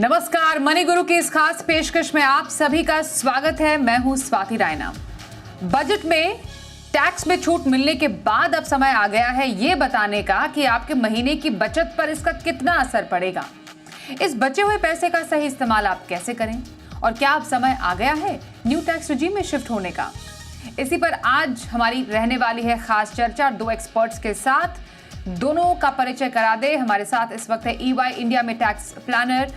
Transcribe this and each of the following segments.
नमस्कार, मनी गुरु की इस खास पेशकश में आप सभी का स्वागत है। मैं हूं स्वाति रायना। बजट में टैक्स में छूट मिलने के बाद अब समय आ गया है ये बताने का कि आपके महीने की बचत पर इसका कितना असर पड़ेगा। इस बचे हुए पैसे का सही इस्तेमाल आप कैसे करें और क्या अब समय आ गया है न्यू टैक्स रिजीम में शिफ्ट होने का। इसी पर आज हमारी रहने वाली है खास चर्चा। दो एक्सपर्ट्स के साथ दोनों का परिचय करा दे। हमारे साथ इस वक्त है EY इंडिया में टैक्स प्लानर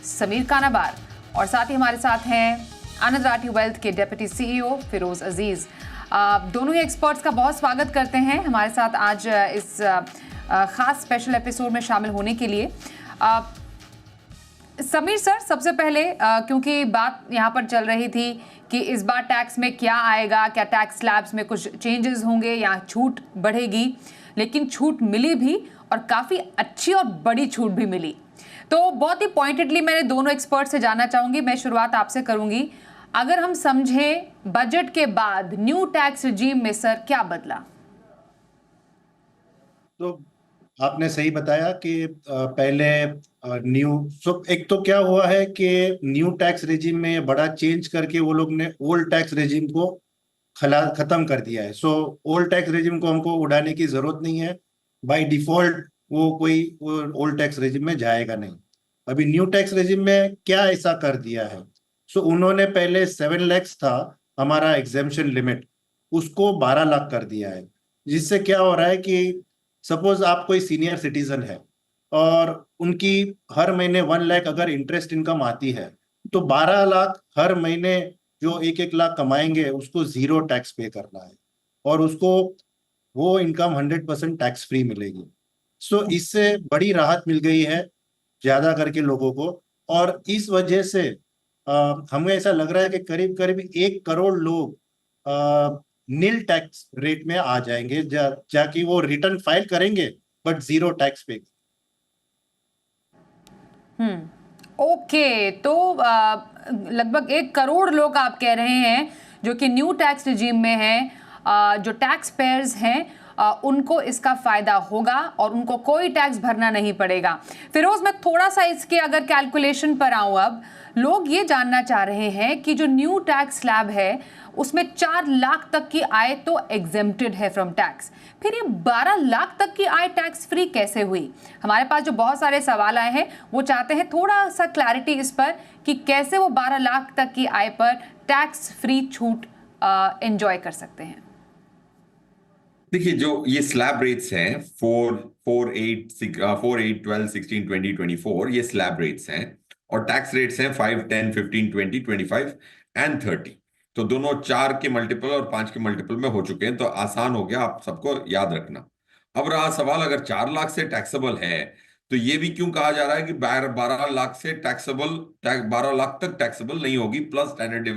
समीर कानाबार और साथ ही हमारे साथ हैं आनंद राठी वेल्थ के डेप्यूटी CEO फिरोज अजीज। दोनों ही एक्सपर्ट्स का बहुत स्वागत करते हैं हमारे साथ आज इस खास स्पेशल एपिसोड में शामिल होने के लिए। समीर सर, सबसे पहले क्योंकि बात यहाँ पर चल रही थी कि इस बार टैक्स में क्या आएगा, क्या टैक्स स्लैब्स में कुछ चेंजेस होंगे या छूट बढ़ेगी, लेकिन छूट मिली भी और काफ़ी अच्छी और बड़ी छूट भी मिली। तो बहुत ही पॉइंटेडली मैंने दोनों एक्सपर्ट से जानना चाहूंगी। मैं शुरुआत आपसे करूंगी। अगर हम समझें बजट के बाद न्यू टैक्स रिजीम में सर क्या बदला? तो आपने सही बताया कि पहले एक तो क्या हुआ है कि न्यू टैक्स रिजीम में बड़ा चेंज करके वो लोग ने ओल्ड टैक्स रिजीम को खत्म कर दिया है। ओल्ड टैक्स रिजीम को हमको उड़ाने की जरूरत नहीं है। बाय डिफॉल्ट वो ओल्ड टैक्स रिजीम में जाएगा नहीं। अभी न्यू टैक्स रिजीम में क्या ऐसा कर दिया है, उन्होंने पहले 7 लाख था हमारा एग्जेम्पशन लिमिट, उसको 12 लाख कर दिया है। जिससे क्या हो रहा है कि सपोज आप कोई सीनियर सिटीजन है और उनकी हर महीने 1 लाख अगर इंटरेस्ट इनकम आती है, तो 12 लाख हर महीने जो 1-1 लाख कमाएंगे उसको 0 टैक्स पे करना है और उसको वो इनकम 100% टैक्स फ्री मिलेगी। इससे बड़ी राहत मिल गई है ज्यादा करके लोगों को। और इस वजह से हमें ऐसा लग रहा है कि करीब करीब 1 करोड़ लोग नील टैक्स रेट में आ जाएंगे, जाकि वो रिटर्न फाइल करेंगे बट 0 टैक्स पे। ओके, तो लगभग 1 करोड़ लोग आप कह रहे हैं जो कि न्यू टैक्स रिजीम में हैं, जो टैक्स पेयर्स हैं, उनको इसका फायदा होगा और उनको कोई टैक्स भरना नहीं पड़ेगा। फिरोज, मैं थोड़ा सा इसके अगर कैलकुलेशन पर आऊं, अब लोग ये जानना चाह रहे हैं कि जो न्यू टैक्स स्लैब है उसमें 4 लाख तक की आय तो एग्जेम्प्टेड है फ्रॉम टैक्स, फिर ये 12 लाख तक की आय टैक्स फ्री कैसे हुई? हमारे पास जो बहुत सारे सवाल आए हैं वो चाहते हैं थोड़ा सा क्लैरिटी इस पर कि कैसे वो 12 लाख तक की आय पर टैक्स फ्री छूट एंजॉय कर सकते हैं। देखिए, जो ये स्लैब रेट्स हैं 4, 8, 12, 16, 20, 24, ये स्लैब रेट्स हैं और टैक्स रेट्स हैं 5, 10, 15, 20, 25 एंड 30। तो दोनों 4 के मल्टीपल और 5 के मल्टीपल में हो चुके हैं, तो आसान हो गया आप सबको याद रखना। अब रहा सवाल, अगर 4 लाख से टैक्सेबल है तो ये भी क्यों कहा जा रहा है कि 12 लाख से टैक्सेबल, 12 लाख तक टैक्सेबल नहीं होगी प्लस स्टैंडर्ड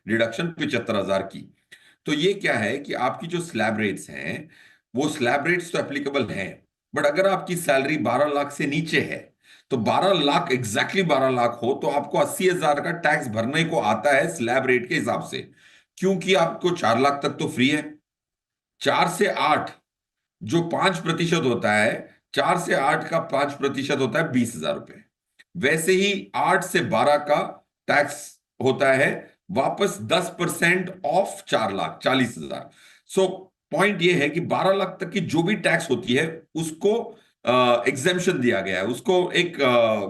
डिडक्शन 75,000 की। तो ये क्या है कि आपकी जो स्लैब रेट्स हैं वो स्लैब रेट्स तो एप्लीकेबल हैं, बट अगर आपकी सैलरी 12 लाख से नीचे है तो 12 लाख, एग्जैक्टली 12 लाख हो तो आपको 80,000 का टैक्स भरने को आता है स्लैब रेट के हिसाब से, क्योंकि आपको 4 लाख तक तो फ्री है। 4 से 8 जो 5% होता है, 4 से 8 का 5% होता है 20,000 रुपए। वैसे ही 8 से 12 का टैक्स होता है वापस 10% ऑफ 4 लाख 40,000। पॉइंट ये है कि 12 लाख तक की जो भी टैक्स होती है उसको एग्जेम्पशन दिया गया है, उसको एक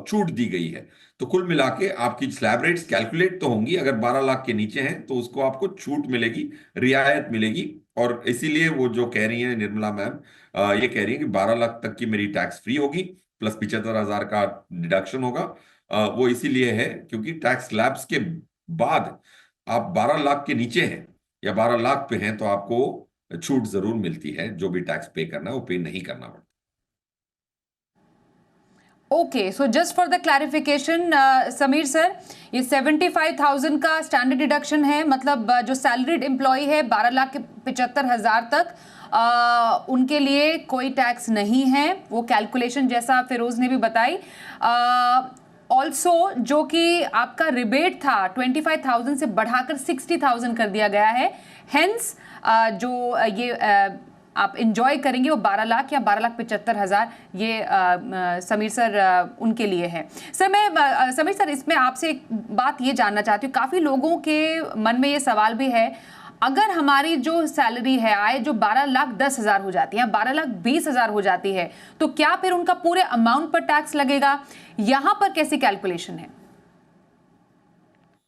छूट दी गई है। तो कुल मिला के आपकी स्लैब रेट्स कैलकुलेट तो होंगी, अगर 12 लाख के नीचे हैं तो उसको आपको छूट मिलेगी, रियायत मिलेगी। और इसीलिए वो जो कह रही है निर्मला मैम, ये कह रही है कि 12 लाख तक की मेरी टैक्स फ्री होगी प्लस 75,000 का डिडक्शन होगा। वो इसीलिए है क्योंकि टैक्स स्लैब्स के बाद आप 12 लाख के नीचे हैं या 12 लाख पे हैं तो आपको छूट जरूर मिलती है, जो भी टैक्स पे करना है वो पे नहीं करना पड़ता। Okay, so just for the clarification Sameer sir, ये 75,000 का स्टैंडर्ड डिडक्शन है, मतलब जो सैलरीड एम्प्लॉय है 12,75,000 तक उनके लिए कोई टैक्स नहीं है। वो कैलकुलेशन जैसा फिरोज ने भी बताई। ऑल्सो जो कि आपका रिबेट था 25,000 से बढ़ाकर 60,000 कर दिया गया है। हेंस जो ये आप इंजॉय करेंगे वो 12 लाख या 12,75,000, ये समीर सर उनके लिए है। सर मैं समीर सर इसमें आपसे एक बात ये जानना चाहती हूँ, काफ़ी लोगों के मन में ये सवाल भी है, अगर हमारी जो सैलरी है, आय जो 12,10,000 हो जाती है, 12,20,000 हो जाती है, तो क्या फिर उनका पूरे अमाउंट पर टैक्स लगेगा? यहां पर कैसी कैलकुलेशन है?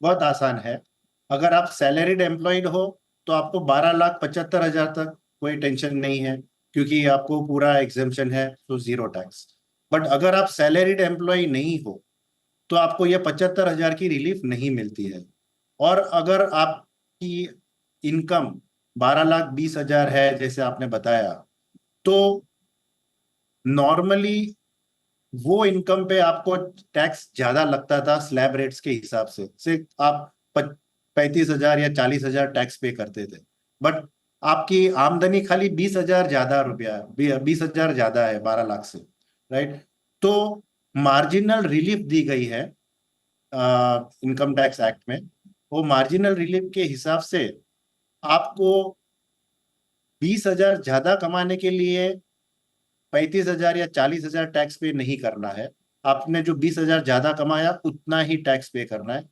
बहुत आसान है। अगर आप सैलरीड एम्प्लॉयड हो तो आपको 12,75,000 तक कोई टेंशन नहीं है, क्योंकि आपको पूरा एग्जेम्पशन है, तो जीरो टैक्स। बट अगर आप सैलरीड एम्प्लॉय नहीं हो तो आपको ये 75,000 की रिलीफ नहीं मिलती है। और अगर आपकी इनकम 12,20,000 है जैसे आपने बताया, तो नॉर्मली वो इनकम पे आपको टैक्स ज्यादा लगता था स्लैब रेट्स के हिसाब से आप 35,000 या 40,000 टैक्स पे करते थे। बट आपकी आमदनी खाली 20,000 ज्यादा रुपया, 20,000 ज्यादा है 12 लाख से, राइट? तो मार्जिनल रिलीफ दी गई है इनकम टैक्स एक्ट में। वो मार्जिनल रिलीफ के हिसाब से आपको 20,000 ज्यादा कमाने के लिए 35,000 या 40,000 टैक्स पे नहीं करना है। आपने जो 20,000 ज्यादा कमाया उतना ही टैक्स पे करना है।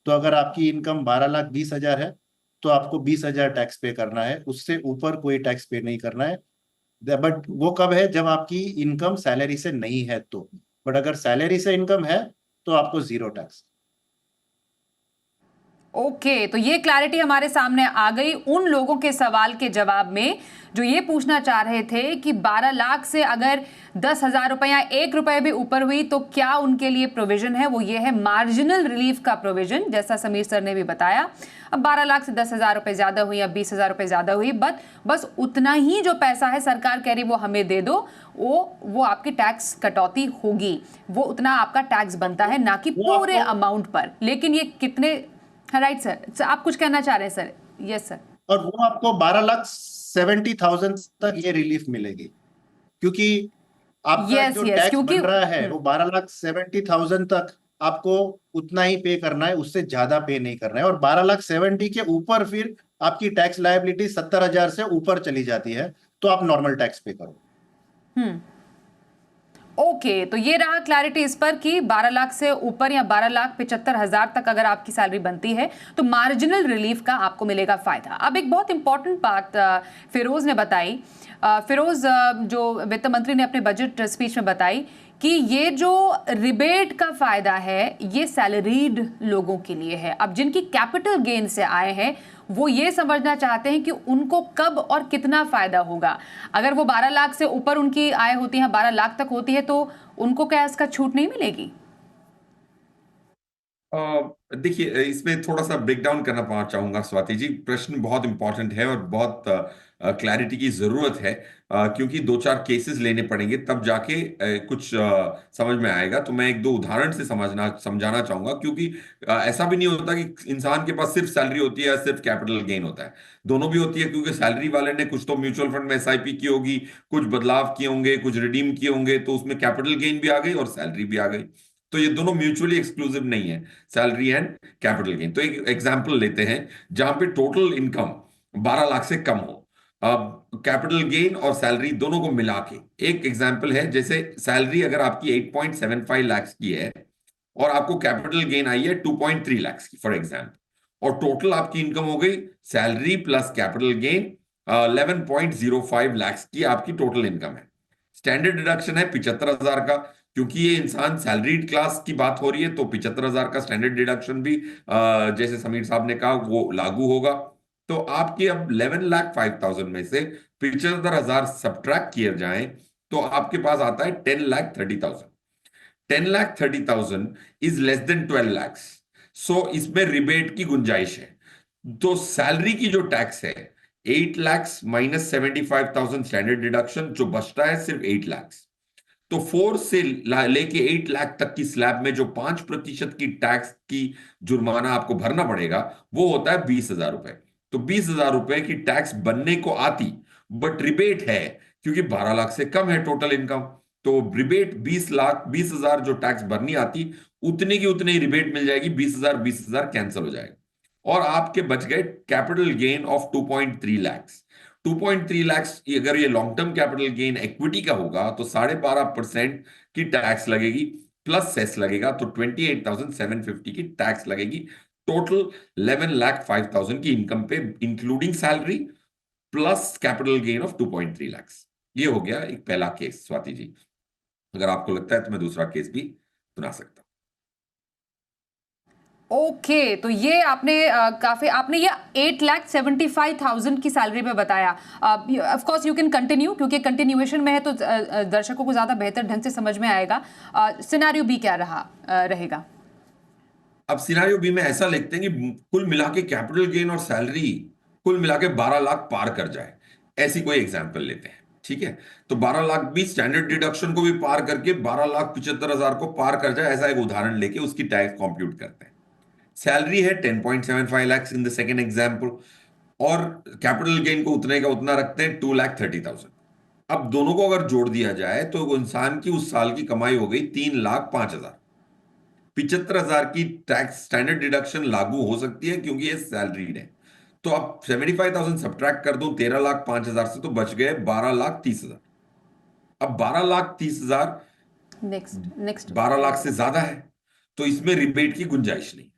तो अगर आपकी इनकम 12,20,000 है तो आपको 20,000 टैक्स पे करना है, उससे ऊपर कोई टैक्स पे नहीं करना है। बट वो कब है? जब आपकी इनकम सैलरी से नहीं है तो। बट अगर सैलरी से इनकम है तो आपको जीरो टैक्स। ओके, तो ये क्लैरिटी हमारे सामने आ गई उन लोगों के सवाल के जवाब में जो ये पूछना चाह रहे थे कि 12 लाख से अगर 10,000 रुपए या 1 रुपए भी ऊपर हुई तो क्या उनके लिए प्रोविजन है। वो ये है मार्जिनल रिलीफ का प्रोविजन, जैसा समीर सर ने भी बताया। अब 12 लाख से 10,000 रुपए ज्यादा हुई या 20,000 रुपए ज्यादा हुई, बस उतना ही जो पैसा है सरकार कह रही वो हमें दे दो, वो आपकी टैक्स कटौती होगी, वो उतना आपका टैक्स बनता है, ना कि पूरे अमाउंट पर। लेकिन ये कितने, राइट सर, आप कुछ कहना चाह रहे हैं सर? Yes sir. और वो आपको 12,70,000 तक ये रिलीफ मिलेगी, क्योंकि आपका जो टैक्स बन रहा है वो 12,70,000 तक आपको उतना ही पे करना है, उससे ज्यादा पे नहीं करना है। और 12,70,000 के ऊपर फिर आपकी टैक्स लायबिलिटी 70,000 से ऊपर चली जाती है, तो आप नॉर्मल टैक्स पे करो। ओके, तो ये रहा क्लैरिटी इस पर कि 12 लाख से ऊपर या 12,75,000 तक अगर आपकी सैलरी बनती है तो मार्जिनल रिलीफ का आपको मिलेगा फायदा। अब एक बहुत इंपॉर्टेंट बात फिरोज ने बताई, फिरोज जो वित्त मंत्री ने अपने बजट स्पीच में बताई कि ये जो रिबेट का फायदा है ये सैलरीड लोगों के लिए है। अब जिनकी कैपिटल गेन से आए हैं वो ये समझना चाहते हैं कि उनको कब और कितना फायदा होगा। अगर वो 12 लाख से ऊपर उनकी आय होती है, 12 लाख तक होती है, तो उनको क्या इसका छूट नहीं मिलेगी? देखिए, इसमें थोड़ा सा ब्रेक डाउन करना चाहूंगा स्वाति जी। प्रश्न बहुत इंपॉर्टेंट है और बहुत क्लैरिटी की जरूरत है, क्योंकि दो चार केसेस लेने पड़ेंगे तब जाके कुछ समझ में आएगा। तो मैं एक दो उदाहरण से समझाना चाहूंगा, क्योंकि ऐसा भी नहीं होता कि इंसान के पास सिर्फ सैलरी होती है या सिर्फ कैपिटल गेन होता है। दोनों भी होती है, क्योंकि सैलरी वाले ने कुछ तो म्यूचुअल फंड में एसआईपी की होगी, कुछ बदलाव किए होंगे, कुछ रिडीम किए होंगे, तो उसमें कैपिटल गेन भी आ गई और सैलरी भी आ गई। तो ये दोनों म्यूचुअली एक्सक्लूसिव नहीं है, सैलरी एंड कैपिटल गेन। तो एक एग्जांपल लेते हैं जहां पे टोटल इनकम 12 लाख से कम हो, अब कैपिटल गेन और सैलरी दोनों को मिला के एक एग्जांपल है। जैसे सैलरी अगर आपकी 8.75 लाख की है और आपको कैपिटल गेन आई है 2.3 लाख की फॉर एग्जांपल, और टोटल आपकी इनकम हो गई salary plus capital gain 11.05 lakh की आपकी टोटल इनकम है। स्टैंडर्ड डिडक्शन है 75,000 का, क्योंकि ये इंसान सैलरीड क्लास की बात हो रही है, तो 75,000 का स्टैंडर्ड डिडक्शन भी जैसे समीर साहब ने कहा वो लागू होगा। तो आपके अब 11,05,000 में से 75,000 सब्ट्रैक्ट किए जाएं तो आपके पास आता है 10,30,000। 10,30,000 इज लेस देन 12 लाख। सो इसमें रिबेट की गुंजाइश है। तो सैलरी की जो टैक्स है 8 लाख माइनस 75,000 स्टैंडर्ड डिडक्शन, जो बचता है सिर्फ 8 लाख। तो 4 से लेके 8 लाख तक की स्लैब में जो 5% की टैक्स की जुर्माना आपको भरना पड़ेगा वो होता है 20,000 रुपए। तो 20,000 रुपए की टैक्स बनने को आती, बट रिबेट है क्योंकि 12 लाख से कम है टोटल इनकम, तो रिबेट 20,000 जो टैक्स भरनी आती उतने की उतनी रिबेट मिल जाएगी, 20,000 कैंसिल हो जाएगा और आपके बच गए capital gain of 2.3 lakh. 2.3 lakh अगर ये long term capital gain equity का होगा तो 12.5% की टैक्स लगेगी, प्लस सेस लगेगा, तो 28,750 की टैक्स लगेगी। टोटल 11,05,000 की इनकम पे, including salary plus capital gain of 2.3 lakh. ये हो गया एक पहला केस। स्वाति जी, अगर आपको लगता है तो मैं दूसरा केस भी सुना सकता हूं। ओके, तो ये आपने काफी आपने ये 8,75,000 की सैलरी पे बताया। Of course you can continue, क्योंकि कंटिन्यूएशन में है तो दर्शकों को ज्यादा बेहतर ढंग से समझ में आएगा। सिनेरियो बी क्या रहेगा? अब सिनारियो बी में ऐसा लिखते हैं कि कुल मिला के कैपिटल गेन और सैलरी कुल मिला के 12 लाख पार कर जाए, ऐसी कोई एग्जांपल लेते हैं। ठीक है, तो 12 लाख भी स्टैंडर्ड डिडक्शन को भी पार करके 12,75,000 को पार कर जाए, ऐसा एक उदाहरण लेके उसकी टैक्स कंप्यूट करते हैं। सैलरी है 10.75 lakh in the second example, और कैपिटल गेन को उतने का उतना रखते हैं 2,30,000। अब दोनों को अगर जोड़ दिया जाए तो इंसान की उस साल की कमाई हो गई 3,05,000। 75,000 की टैक्स स्टैंडर्ड डिडक्शन लागू हो सकती है क्योंकि ये सैलरीड है। तो अब 75,000 सब्ट्रैक्ट कर दूं 13,05,000 से, तो बच गए 12,30,000। अब 12,30,000 नेक्स्ट 12 लाख से ज्यादा है, तो इसमें रिबेट की गुंजाइश नहीं।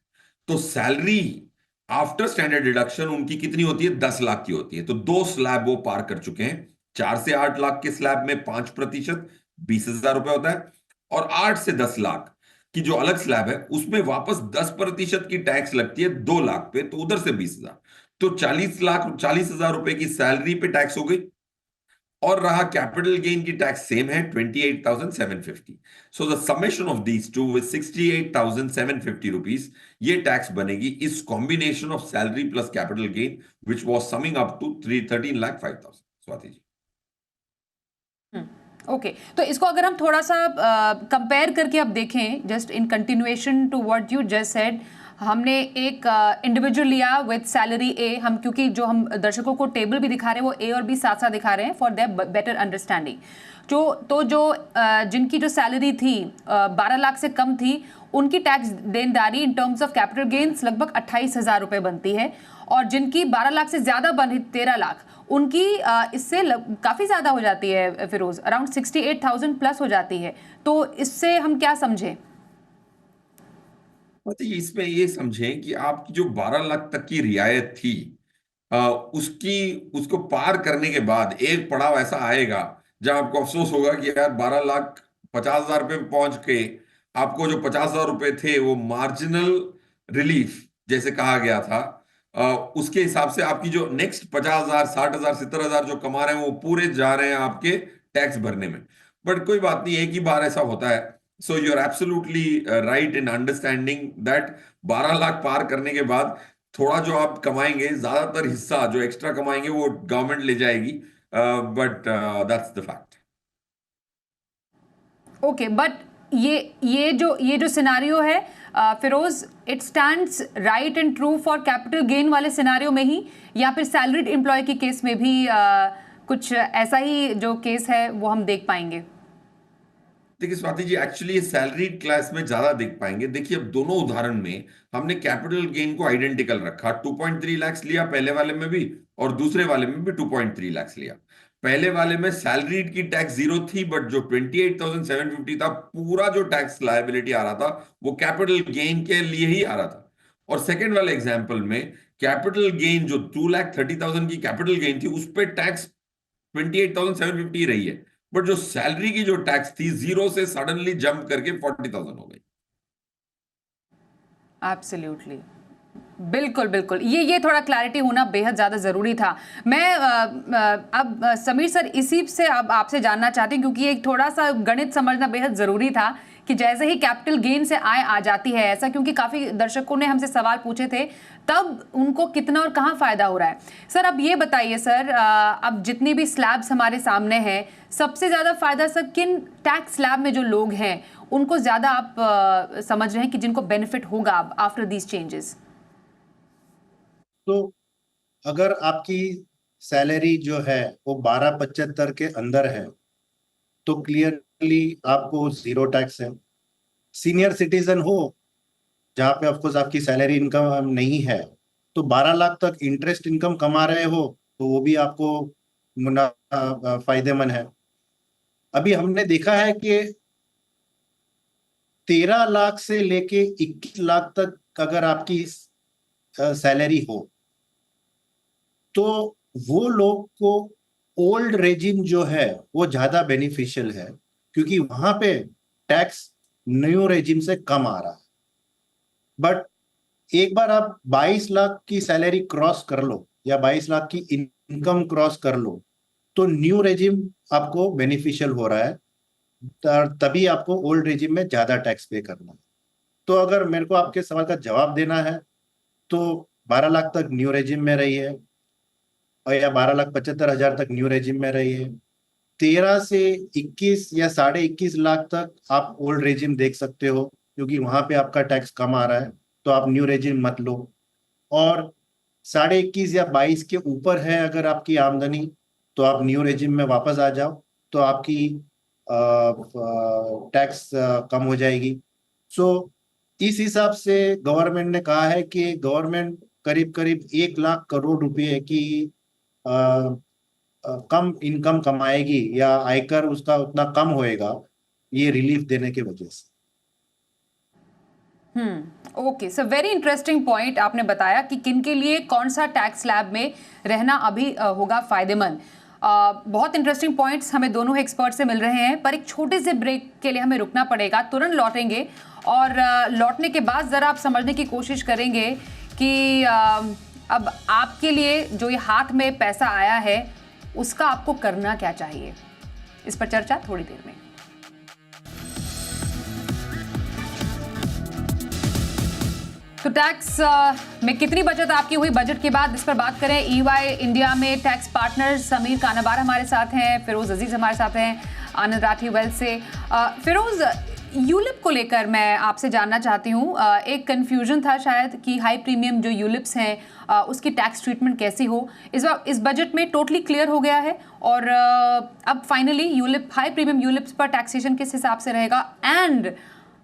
तो सैलरी आफ्टर स्टैंडर्ड डिडक्शन उनकी कितनी होती है? 10 लाख की होती है। तो दो स्लैब वो पार कर चुके हैं। 4 से 8 लाख के स्लैब में 5% 20,000 रुपए होता है, और 8 से 10 लाख की जो अलग स्लैब है उसमें वापस 10% की टैक्स लगती है 2 लाख पे, तो उधर से 20,000। तो 40,000 रुपए की सैलरी पे टैक्स हो गई, और रहा कैपिटल गेन की टैक्स सेम है 28,750। So the summation of these two with 68,750 rupees, ये टैक्स बनेगी इस combination of salary plus capital gain which was summing up to 13,05,000। Swati ji, okay, तो इसको अगर हम थोड़ा सा कंपेयर करके अब देखें, just in continuation to what you just said, हमने एक इंडिविजुअल लिया विद सैलरी ए, हम क्योंकि जो हम दर्शकों को टेबल भी दिखा रहे हैं वो ए और बी साथ साथ दिखा रहे हैं फॉर देयर बेटर अंडरस्टैंडिंग। जो जिनकी जो सैलरी थी 12 लाख से कम थी, उनकी टैक्स देनदारी in terms of capital gains लगभग 28,000 रुपए बनती है, और जिनकी 12 लाख से ज्यादा बनी 13 लाख, उनकी इससे काफी ज्यादा हो जाती है फिरोज, अराउंड 68,000 प्लस हो जाती है। तो इससे हम क्या समझें? इसमें ये समझें कि आपकी जो 12 लाख तक की रियायत थी, उसको पार करने के बाद एक पड़ाव ऐसा आएगा जहां आपको अफसोस होगा कि यार 12,50,000 रुपए पहुंच के आपको जो 50,000 रुपए थे वो मार्जिनल रिलीफ जैसे कहा गया था, उसके हिसाब से आपकी जो नेक्स्ट 50,000, 60,000, 70,000 जो कमा रहे हैं वो पूरे जा रहे हैं आपके टैक्स भरने में। बट कोई बात नहीं, एक ही बार ऐसा होता है। So you are absolutely right in understanding that 12 lakh पार करने के बाद थोड़ा जो आप कमाएंगे, ज्यादातर हिस्सा जो एक्स्ट्रा कमाएंगे वो गवर्नमेंट ले जाएगी, but that's the fact. Okay, but ये जो सिनारियो है Firoz, it stands right and true for capital gain वाले सिनारियो में ही, या फिर सैलरीड एम्प्लॉय के केस में भी कुछ ऐसा ही जो केस है वो हम देख पाएंगे? देखिए Swati ji, actually salary class में ज्यादा देख पाएंगे। देखिए अब दोनों उदाहरण में हमने कैपिटल गेन को आइडेंटिकल रखा, 2.3 लाख लिया पहले वाले में भी, और दूसरे वाले में भी 2.3 लाख लिया। पहले वाले में सैलरीड की टैक्स 0 थी, बट जो 28,750 था पूरा जो टैक्स लायबिलिटी आ रहा था वो कैपिटल गेन के लिए ही आ रहा था। और सेकेंड वाले एग्जाम्पल में कैपिटल गेन जो 2,30,000 की कैपिटल गेन थी उस पर टैक्स 28,750 रही है, बट जो सैलरी की जो टैक्स थी 0 से सडनली जंप करके 40,000 हो गई। एब्सोल्युटली, बिल्कुल बिल्कुल, ये थोड़ा क्लैरिटी होना बेहद ज़्यादा ज़रूरी था। मैं अब समीर सर इसी से अब आपसे जानना चाहती हूँ, क्योंकि एक थोड़ा सा गणित समझना बेहद ज़रूरी था कि जैसे ही कैपिटल गेन से आय आ जाती है ऐसा, क्योंकि काफ़ी दर्शकों ने हमसे सवाल पूछे थे, तब उनको कितना और कहाँ फ़ायदा हो रहा है। सर अब ये बताइए सर, अब जितनी भी स्लैब्स हमारे सामने हैं, सबसे ज़्यादा फ़ायदा सर किन टैक्स स्लैब में जो लोग हैं उनको ज़्यादा आप समझ रहे हैं कि जिनको बेनिफिट होगा आफ्टर दीज चेंजेस? तो अगर आपकी सैलरी जो है वो 12,75 के अंदर है तो क्लियरली आपको 0 टैक्स है। सीनियर सिटीजन हो जहाँ पे ऑफकोर्स आपकी सैलरी इनकम नहीं है, तो 12 लाख तक इंटरेस्ट इनकम कमा रहे हो तो वो भी आपको फायदेमंद है। अभी हमने देखा है कि 13 लाख से लेके 21 लाख तक अगर आपकी सैलरी हो, तो वो लोग को ओल्ड रेजिम जो है वो ज्यादा बेनिफिशियल है, क्योंकि वहां पे टैक्स न्यू रेजिम से कम आ रहा है। बट एक बार आप 22 लाख की सैलरी क्रॉस कर लो या 22 लाख की इनकम क्रॉस कर लो, तो न्यू रेजिम आपको बेनिफिशियल हो रहा है, तभी आपको ओल्ड रेजिम में ज्यादा टैक्स पे करना है। तो अगर मेरे को आपके सवाल का जवाब देना है, तो 12 लाख तक न्यू रेजिम में रही है, और या 12,75,000 तक न्यू रेजिम में रही है। 13 से 21 या 21.5 लाख तक आप ओल्ड रेजिम देख सकते हो, क्योंकि वहां पे आपका टैक्स कम आ रहा है, तो आप न्यू रेजिम मत लो। और 21.5 या 22 के ऊपर है अगर आपकी आमदनी, तो आप न्यू रेजिम में वापस आ जाओ, तो आपकी टैक्स कम हो जाएगी। सो इस हिसाब से गवर्नमेंट ने कहा है कि गवर्नमेंट करीब करीब 1 लाख करोड़ रुपए की अ, कम इनकम कमाएगी, या आयकर उसका उतना कम होएगा, ये रिलीफ देने के वजह से। Okay, so very interesting point आपने बताया कि किन के लिए कौन सा टैक्स स्लैब में रहना अभी होगा फायदेमंद। बहुत इंटरेस्टिंग पॉइंट्स हमें दोनों एक्सपर्ट से मिल रहे हैं, पर एक छोटे से ब्रेक के लिए हमें रुकना पड़ेगा। तुरंत लौटेंगे और लौटने के बाद ज़रा आप समझने की कोशिश करेंगे कि अब आपके लिए जो ये हाथ में पैसा आया है उसका आपको करना क्या चाहिए। इस पर चर्चा थोड़ी देर में। तो टैक्स में कितनी बचत आपकी हुई बजट के बाद, इस पर बात करें। ईवाई इंडिया में टैक्स पार्टनर समीर कानाबार हमारे साथ हैं, फिरोज अजीज हमारे साथ हैं आनंद राठी वेल्थ से। फिरोज, यूलिप को लेकर मैं आपसे जानना चाहती हूँ। एक कंफ्यूजन था शायद कि हाई प्रीमियम जो यूलिप्स हैं उसकी टैक्स ट्रीटमेंट कैसी हो। इस बजट में टोटली क्लियर हो गया है, और अब finally ULIP, high premium ULIPs पर टैक्सेशन किस हिसाब से रहेगा, and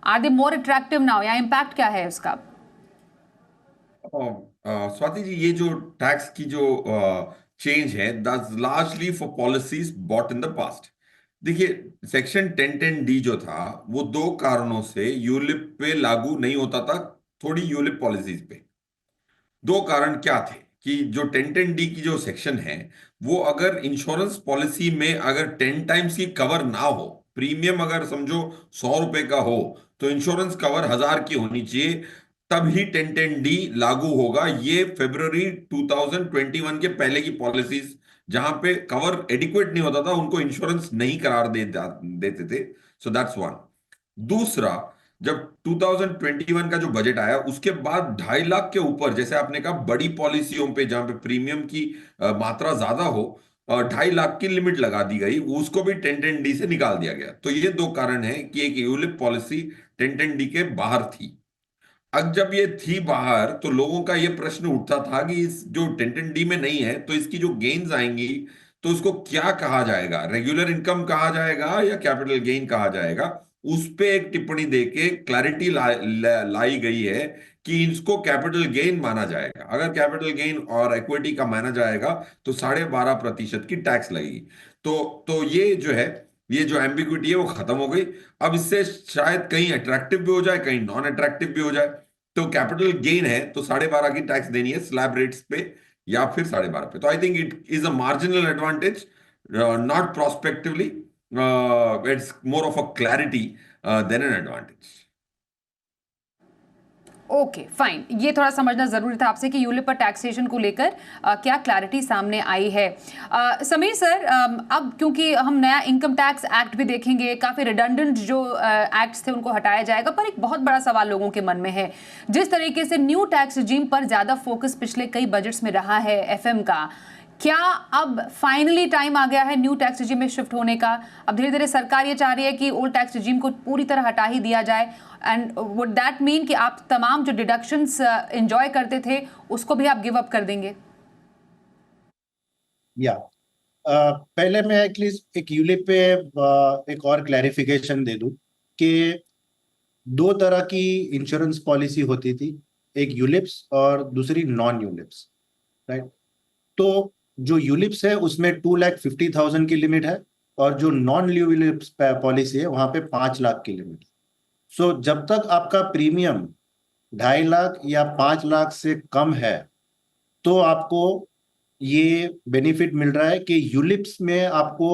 are they more attractive now, या इम्पैक्ट क्या है उसका? स्वाति जी, ये जो टैक्स की जो चेंज है, that's largely for policies bought in the past. देखिए, सेक्शन 1010D जो था वो दो कारणों से यूलिप पे लागू नहीं होता था, थोड़ी यूलिप पॉलिसीज पे। दो कारण क्या थे कि जो 1010D की जो सेक्शन है, वो अगर इंश्योरेंस पॉलिसी में अगर 10 टाइम्स की कवर ना हो, प्रीमियम अगर समझो 100 रुपए का हो, तो इंश्योरेंस कवर 1000 की होनी चाहिए, तभी 1010D लागू होगा। ये फरवरी 2021 के पहले की पॉलिसीज जहां पे कवर एडिक्वेट नहीं होता था, उनको इंश्योरेंस नहीं करार देते थे। So that's one. दूसरा, जब 2021 का जो बजट आया उसके बाद 2.5 लाख के ऊपर, जैसे आपने कहा, बड़ी पॉलिसियों पे जहां पे प्रीमियम की मात्रा ज्यादा हो, 2.5 लाख की लिमिट लगा दी गई, उसको भी 1010D से निकाल दिया गया। तो ये दो कारण है कि एक यूलिप पॉलिसी 1010D के बाहर थी। अब जब ये थी बाहर, तो लोगों का ये प्रश्न उठता था कि इस जो 1010D में नहीं है, तो इसकी जो गेन्स आएंगी तो उसको क्या कहा जाएगा, रेगुलर इनकम कहा जाएगा या कैपिटल गेन कहा जाएगा। उस पे एक टिप्पणी देके क्लैरिटी लाई गई है कि इसको कैपिटल गेन माना जाएगा। अगर कैपिटल गेन और इक्विटी का माना जाएगा तो 12.5% की टैक्स लगेगी। तो ये जो है, ये जो एम्बिग्विटी है वो खत्म हो गई। अब इससे शायद कहीं अट्रैक्टिव भी हो जाए, कहीं नॉन अट्रैक्टिव भी हो जाए। तो कैपिटल गेन है तो 12.5 की टैक्स देनी है स्लैब रेट्स पे, या फिर 12.5 पे। तो I think it is a marginal advantage, not prospectively, it's more of a clarity than an advantage. Okay fine, ये थोड़ा समझना जरूरी था आपसे कि यूलिप पर टैक्सेशन को लेकर क्या क्लैरिटी सामने आई है। समीर सर, अब क्योंकि हम नया इनकम टैक्स एक्ट भी देखेंगे, काफ़ी रिडंडेंट जो एक्ट्स थे उनको हटाया जाएगा, पर एक बहुत बड़ा सवाल लोगों के मन में है। जिस तरीके से न्यू टैक्स रिजीम पर ज़्यादा फोकस पिछले कई बजट्स में रहा है एफएम का, क्या अब फाइनली टाइम आ गया है न्यू टैक्स रिजीम में शिफ्ट होने का? अब धीरे धीरे सरकार ये चाह रही है कि ओल्ड टैक्स रिजीम को पूरी तरह हटा ही दिया जाए, एंड वुड दैट मीन कि आप तमाम जो डिडक्शंस एंजॉय करते थे उसको भी आप गिव अप कर देंगे? या पहले मैं एटलीस्ट एक यूलिप पे एक और क्लैरिफिकेशन दे दूं कि दो तरह की इंश्योरेंस पॉलिसी होती थी, एक यूलिप्स और दूसरी नॉन यूलिप्स, राइट? तो जो यूलिप्स है उसमें 2,50,000 की लिमिट है, और जो नॉन यूलिप्स पॉलिसी है वहां पे 5 लाख की लिमिट है। सो जब तक आपका प्रीमियम 2.5 लाख या 5 लाख से कम है तो आपको ये बेनिफिट मिल रहा है कि यूलिप्स में आपको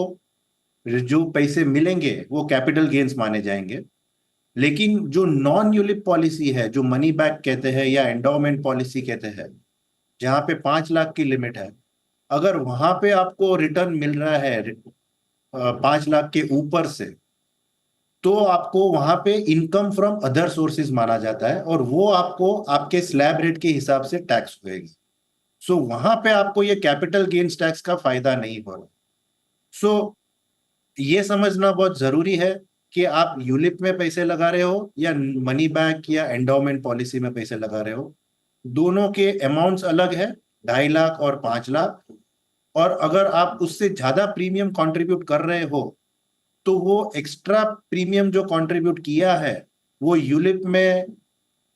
जो पैसे मिलेंगे वो कैपिटल गेन्स माने जाएंगे। लेकिन जो नॉन यूलिप पॉलिसी है, जो मनी बैक कहते हैं या एंडोमेंट पॉलिसी कहते हैं, जहां पे 5 लाख की लिमिट है, अगर वहां पे आपको रिटर्न मिल रहा है 5 लाख के ऊपर से, तो आपको वहां पे इनकम फ्रॉम अदर सोर्सेज माना जाता है, और वो आपको आपके स्लैब रेट के हिसाब से टैक्स होएगी। सो वहां पे आपको ये कैपिटल गेन्स टैक्स का फायदा नहीं हो रहा। सो ये समझना बहुत जरूरी है कि आप यूलिप में पैसे लगा रहे हो या मनी बैक या एंडोमेंट पॉलिसी में पैसे लगा रहे हो, दोनों के अमाउंट्स अलग है, 2.5 लाख और 5 लाख। और अगर आप उससे ज्यादा प्रीमियम कंट्रीब्यूट कर रहे हो तो वो एक्स्ट्रा प्रीमियम जो कंट्रीब्यूट किया है वो यूलिप में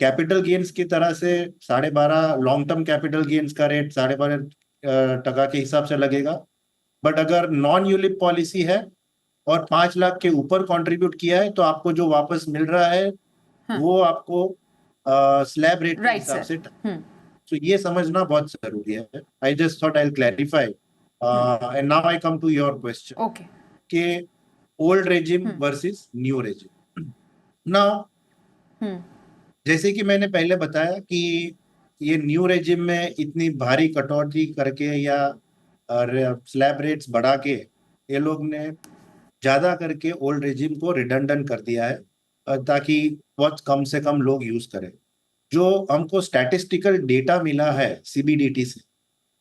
कैपिटल गेन्स की तरह से 12.5, लॉन्ग टर्म कैपिटल गेन्स का रेट 12.5% के हिसाब से लगेगा। बट अगर नॉन यूलिप पॉलिसी है और 5 लाख के ऊपर कंट्रीब्यूट किया है तो आपको जो वापस मिल रहा है वो आपको स्लैब रेट के हिसाब से। तो ये समझना बहुत जरूरी है। I just thought I will clarify and now I come to your question. Okay, कि old regime versus new regime. Now जैसे कि मैंने पहले बताया कि ये न्यू रेजिम में इतनी भारी कटौती करके या स्लैब रेट्स बढ़ा के ये लोग ने ज्यादा करके ओल्ड रेजिम को रिडंडेंट कर दिया है, ताकि बहुत कम से कम लोग यूज करें। जो हमको स्टैटिस्टिकल डेटा मिला है सीबीडीटी से,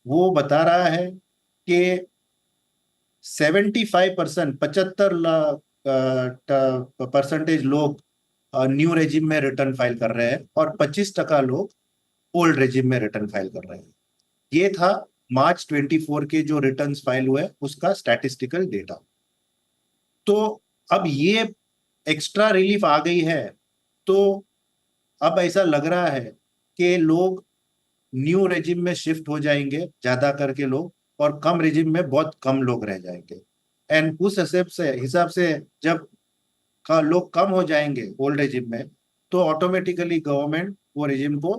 वो बता रहा है कि 75%, 75% लोग न्यू रेजिम में रिटर्न फाइल कर रहे हैं और 25% लोग ओल्ड रेजिम में रिटर्न फाइल कर रहे हैं। ये था मार्च 24 के जो रिटर्न्स फाइल हुए उसका स्टैटिस्टिकल डेटा। तो अब ये एक्स्ट्रा रिलीफ आ गई है, तो अब ऐसा लग रहा है कि लोग न्यू रेजिम में शिफ्ट हो जाएंगे ज्यादा करके लोग, और कम रेजिम में बहुत कम लोग रह जाएंगे। एंड उस हिसाब से जब लोग कम हो जाएंगे ओल्ड रेजिम में, तो ऑटोमेटिकली गवर्नमेंट वो रेजिम को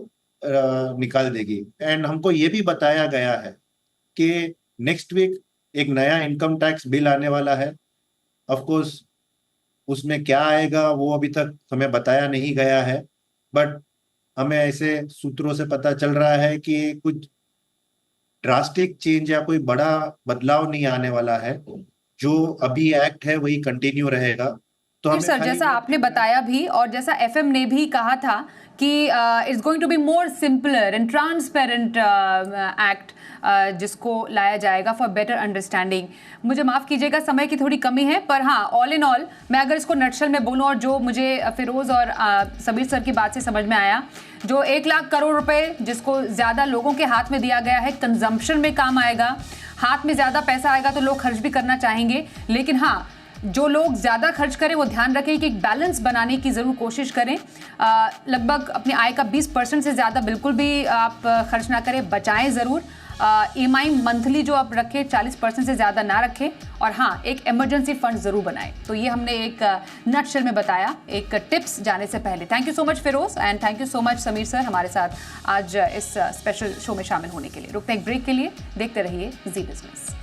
निकाल देगी। एंड हमको ये भी बताया गया है कि नेक्स्ट वीक एक नया इनकम टैक्स बिल आने वाला है। ऑफ कोर्स उसमें क्या आएगा वो अभी तक हमें बताया नहीं गया है, बट हमें ऐसे सूत्रों से पता चल रहा है कि कुछ ड्रास्टिक चेंज या कोई बड़ा बदलाव नहीं आने वाला है। जो अभी एक्ट है वही कंटिन्यू रहेगा। तो हमें सर, जैसा आपने बताया भी और जैसा एफएम ने भी कहा था कि it's going to be more simpler and transparent act जिसको लाया जाएगा फॉर बेटर अंडरस्टैंडिंग। मुझे माफ़ कीजिएगा, समय की थोड़ी कमी है, पर हाँ, ऑल इन ऑल मैं अगर इसको नटशल में बोलूँ और जो मुझे फिरोज़ और सबीर सर की बात से समझ में आया, जो 1 लाख करोड़ रुपए जिसको ज़्यादा लोगों के हाथ में दिया गया है, कंजम्पशन में काम आएगा। हाथ में ज़्यादा पैसा आएगा तो लोग खर्च भी करना चाहेंगे, लेकिन हाँ, जो लोग ज़्यादा खर्च करें वो ध्यान रखें कि एक बैलेंस बनाने की ज़रूर कोशिश करें। लगभग अपनी आय का 20% से ज़्यादा बिल्कुल भी आप खर्च ना करें, बचाएं ज़रूर। EMI मंथली जो आप रखें 40% से ज़्यादा ना रखें, और हाँ, एक इमरजेंसी फंड ज़रूर बनाएं। तो ये हमने एक नटशेल में बताया, एक टिप्स जाने से पहले। Thank you so much Firoz, and thank you so much Sameer sir हमारे साथ आज इस स्पेशल शो में शामिल होने के लिए। रुकते हैं एक ब्रेक के लिए, देखते रहिए जी बिजनेस।